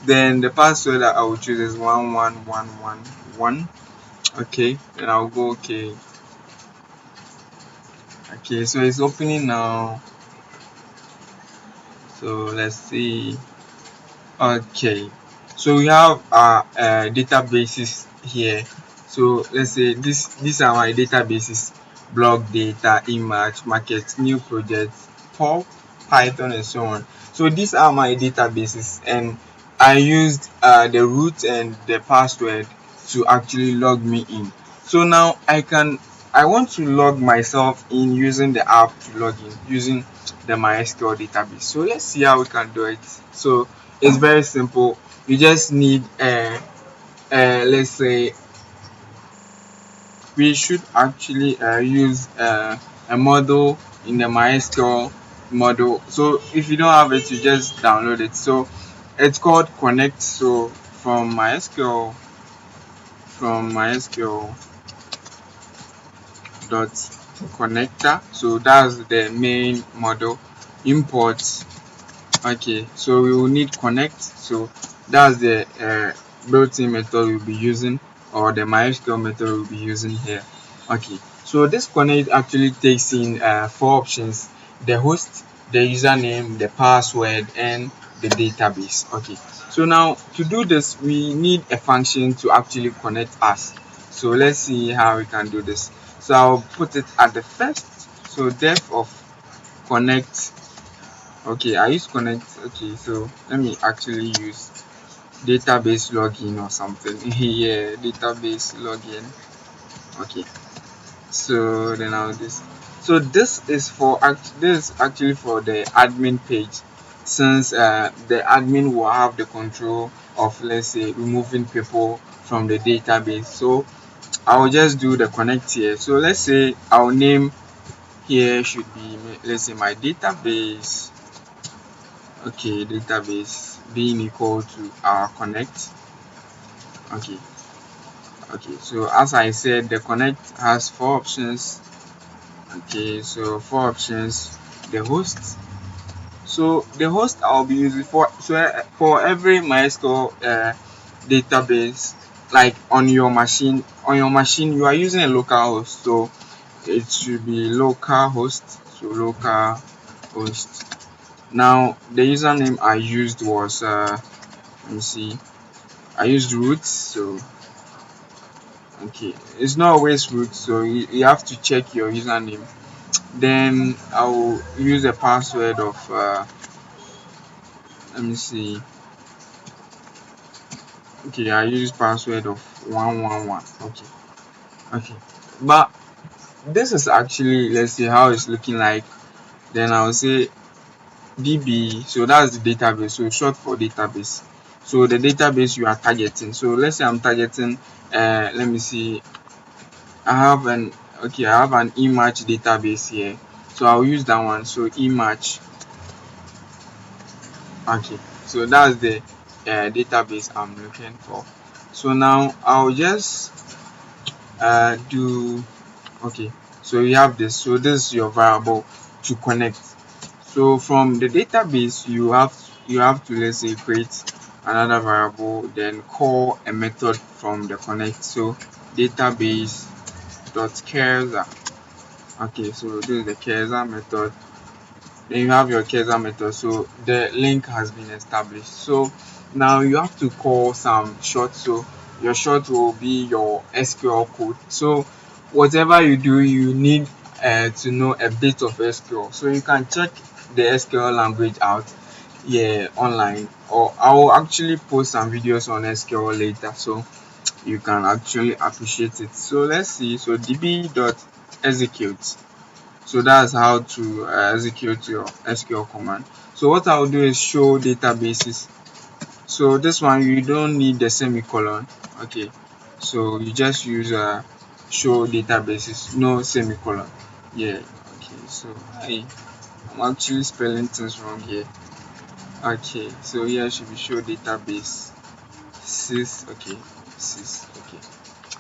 Then the password that I will choose is 11111. Okay, then I'll go okay. Okay, so it's opening now. So let's see. Okay, so we have our databases here. So let's say these are my databases: blog data, image, market, new projects, pop, Python, and so on. So these are my databases, and I used the root and the password to actually log me in. So now I want to log myself in using the app to log in using the MySQL database. So let's see how we can do it. So it's very simple. You just need let's say we should actually use a model in the MySQL model. So if you don't have it, you just download it. So it's called Connect. So from MySQL dot connector. So that's the main model. Import. Okay, so we will need connect. So that's the built-in method we'll be using, or the MySQL method we'll be using here. Okay, so this connect actually takes in four options: the host, the username, the password, and the database. Okay, so now to do this, we need a function to actually connect us. So let's see how we can do this. So I'll put it at the first. So def of connect. Okay, I use connect. Okay, so let me actually use database login or something. Yeah, database login. Okay, so then I'll this. So this is actually for the admin page, since the admin will have the control of, let's say, removing people from the database. So I'll just do the connect here. So let's say our name here should be, let's say, my database. Okay, database being equal to our connect. Okay, so as I said, the connect has four options. Okay, so four options. The host. So the host I'll be using for every MySQL database, like on your machine you are using a local host, so it should be local host. So local host. Now the username I used was let me see, I used root. So okay, it's not always root, so you have to check your username. Then I'll use a password of let me see. Okay, I use password of 111. Okay, but this is actually, let's see how it's looking like. Then I'll say DB. So that's the database, so short for database. So the database you are targeting. So let's say I'm targeting let me see, I have an image database here, so I'll use that one. So image. Okay, so that's the database I'm looking for. So now I'll just do. Okay, so you have this. So this is your variable to connect. So from the database you have to, let's say, create another variable, then call a method from the connect. So database dot cursor. Okay, so this is the cursor method. then you have your cursor method. So the link has been established. So now you have to call some short. So your short will be your SQL code. So whatever you do, you need to know a bit of SQL. So you can check the SQL language out online, or I will actually post some videos on SQL later, so you can actually appreciate it. So let's see. So db.execute. So that's how to execute your SQL command. So what I'll do is show databases. So this one you don't need the semicolon. Okay, so you just use show databases, no semicolon. Yeah. Okay, so I'm actually spelling things wrong here. Okay, so here should be show database sys. Okay, sys. Okay,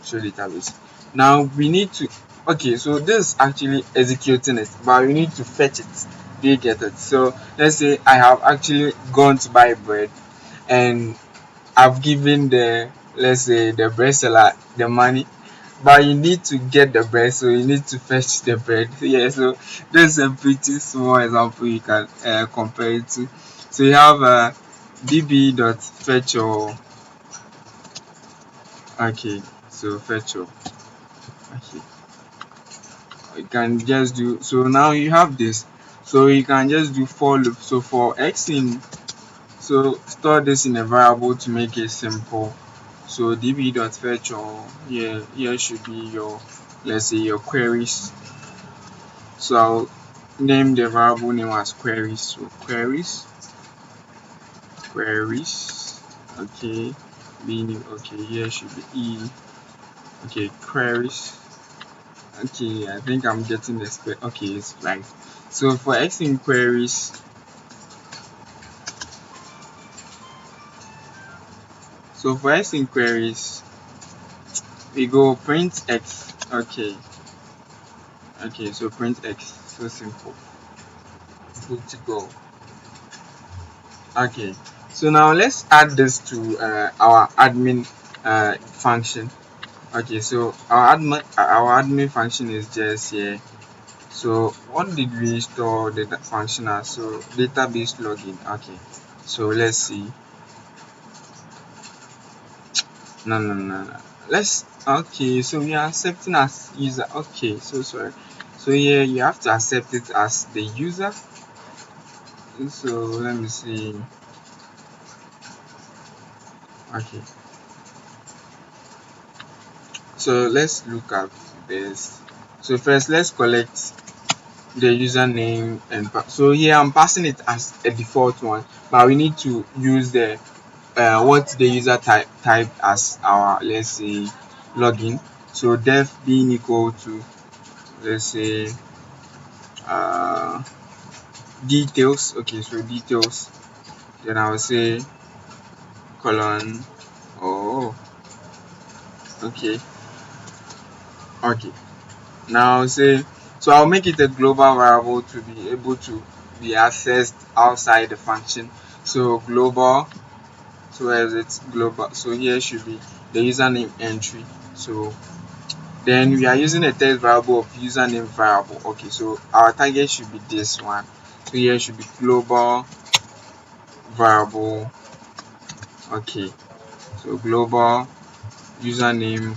show database. Now we need to, okay, so this is actually executing it, but we need to fetch it. Do you get it? So let's say I have actually gone to buy bread, and I've given the, let's say, the bread seller the money, but you need to get the bread, so you need to fetch the bread. Yeah, so this is a pretty small example you can compare it to. So you have db.fetch your, okay, so fetch your, okay, you can just do, so now you have this, so you can just do for loop. So for x in, so store this in a variable to make it simple. So db.fetch your, here should be your, let's say, your queries. So I'll name the variable name as queries. So queries, okay, meaning, okay, here should be e, okay, queries. Okay, I think I'm getting the spec. Okay, it's right. So for x in queries, we go print x. Okay, so print x. So simple. Good to go. Okay, so now let's add this to our admin function. Okay, so our admin function is just here. So what did we store the function as? So database login. Okay, so let's see. No. Let's, okay, so we are accepting as user. Okay, so sorry. So here you have to accept it as the user. So let me see. Okay, so let's look at this. So first let's collect the username, and so here I'm passing it as a default one, but we need to use the what the user type as our, let's say, login. So def being equal to, let's say, uh details. Okay, so details, then I will say colon. Oh, okay. Now I'll say, so I'll make it a global variable to be able to be accessed outside the function. So global, so where is it? Global, so here should be the username entry. So then we are using a text variable of username variable. Okay, so our target should be this one. So here should be global variable. Okay, so global username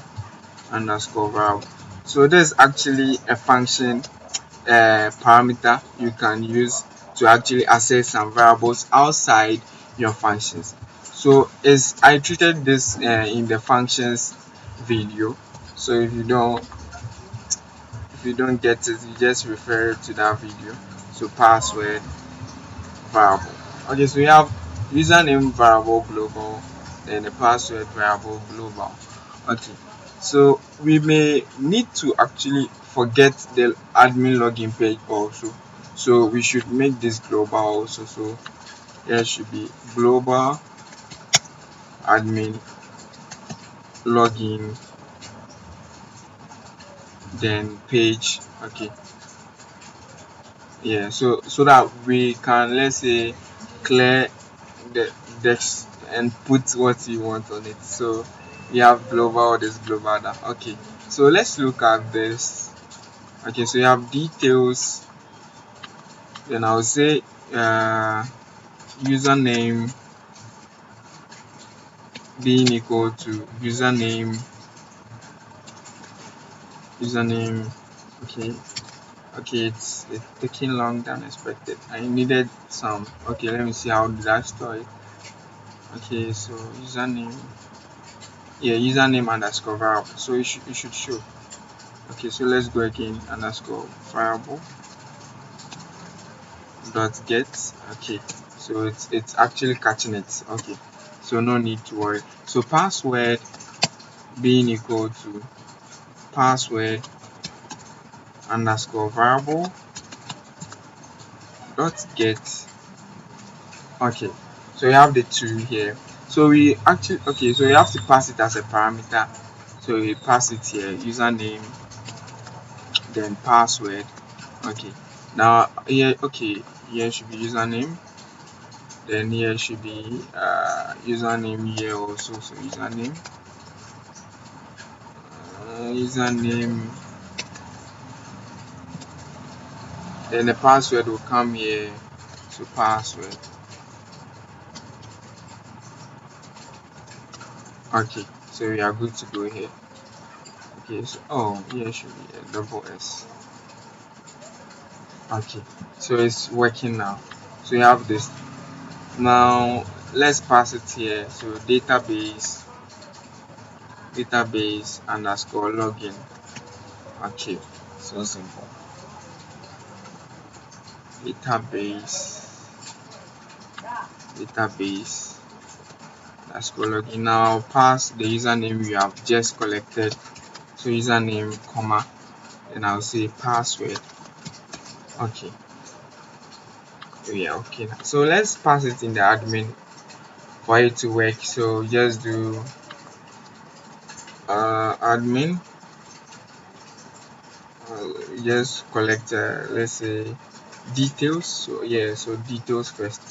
underscore variable. So this is actually a function parameter you can use to actually access some variables outside your functions. So I treated this in the functions video. So if you don't get it, you just refer to that video. So password variable. Okay, so we have username variable global, then the password variable global. Okay, so we may need to actually forget the admin login page also, so we should make this global also. So there should be global admin login, then page. Okay, yeah, so that we can, let's say, clear the text and put what you want on it. So you have global, this global, that. Okay, so let's look at this. Okay, so you have details, then I'll say username being equal to username. Okay, it's taking long than expected. I needed some. Okay, let me see how did I store it. Okay, so username, username underscore variable, so it should show. Okay, so let's go again, underscore variable dot get. Okay, so it's actually catching it. Okay, so no need to worry. So password being equal to password underscore variable dot get. Okay, so you have the two here. So we actually, okay, so you have to pass it as a parameter. So we pass it here, username, then password. Okay, now here, okay, here should be username, then here should be username here also. So username, then the password will come here. So password. Okay, so we are good to go here. Okay, so here should be a double S. Okay, so it's working now. So you have this. Now let's pass it here. So database underscore login. Okay, so simple. Database underscore login. Now pass the username you have just collected. So username, comma, and I'll say password. Okay. Okay. So let's pass it in the admin for it to work. So just do admin. Just collect let's say details. So details first,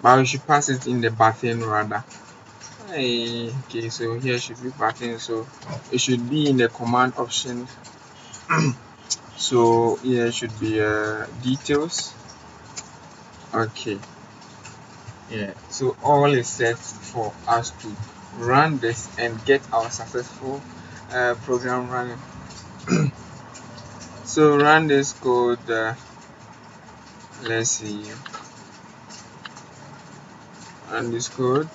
but we should pass it in the button rather. Okay, so here should be button, so it should be in the command option. So here should be details. Okay, so all is set for us to run this and get our successful program running. So run this code. Let's see, run this code.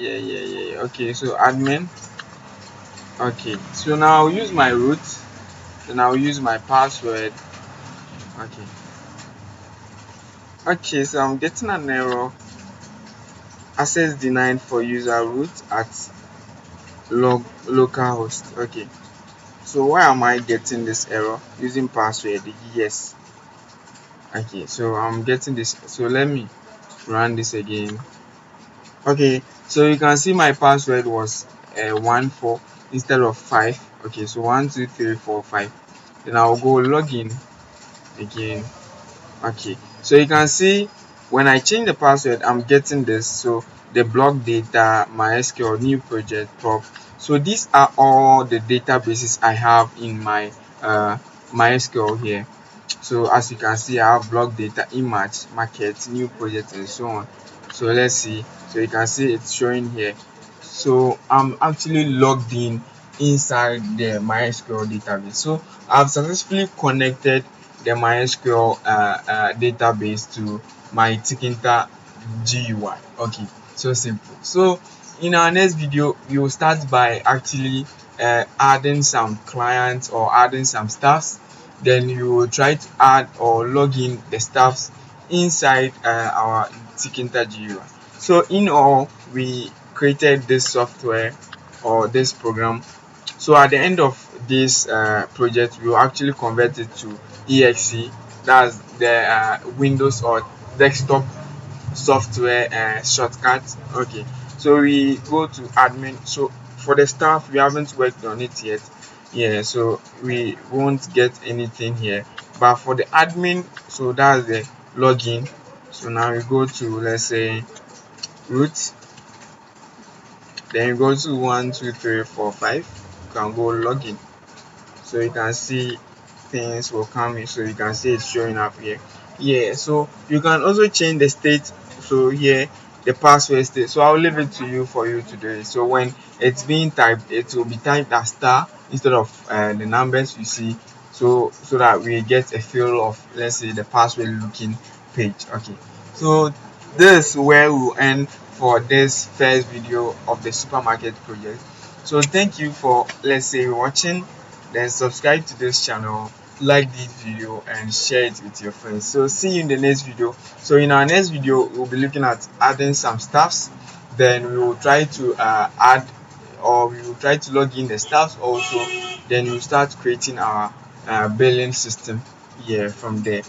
Okay, so admin. Okay, so now I'll use my root, then I'll use my password. Okay, so I'm getting an error, access denied for user root at localhost. Okay, so why am I getting this error? Using password, yes. Okay, so I'm getting this, so let me run this again. Okay, so you can see my password was 14 instead of 5. Okay, so 1 2 3 4 5. Then I'll go login again. Okay, so you can see when I change the password, I'm getting this. So the block data, MySQL, new project, prop. So these are all the databases I have in my MySQL here. So as you can see, I have block data, image, market, new project, and so on. So let's see. So you can see it's showing here. So I'm actually logged in inside the MySQL database. So I've successfully connected the MySQL database to my Tkinter GUI. Okay, so simple. So in our next video, we will start by actually adding some clients or adding some staffs. Then you will try to add or log in the staffs inside our Tkinter GUI. So in all, we created this software or this program. So at the end of this project, we will actually convert it to exe. That's the Windows or desktop software shortcut. Okay, so we go to admin. So for the staff, we haven't worked on it yet. So we won't get anything here, but for the admin, so that's the login. So now we go to, let's say, root, then you go to 1 2 3 4 5. You can go login. So you can see things will come in. So you can see it's showing up here. Yeah, so you can also change the state. So here the password state, so I'll leave it to you for you to do it. So when it's being typed, it will be typed as star instead of the numbers you see, so that we get a feel of, let's say, the password looking page. Okay, so this is where we'll end for this first video of the supermarket project. So thank you for, let's say, watching. Then subscribe to this channel, like this video, and share it with your friends. So see you in the next video. So in our next video, we'll be looking at adding some stuffs. Then we will try to add, or we will try to log in the stuffs also. Then we'll start creating our billing system here from there.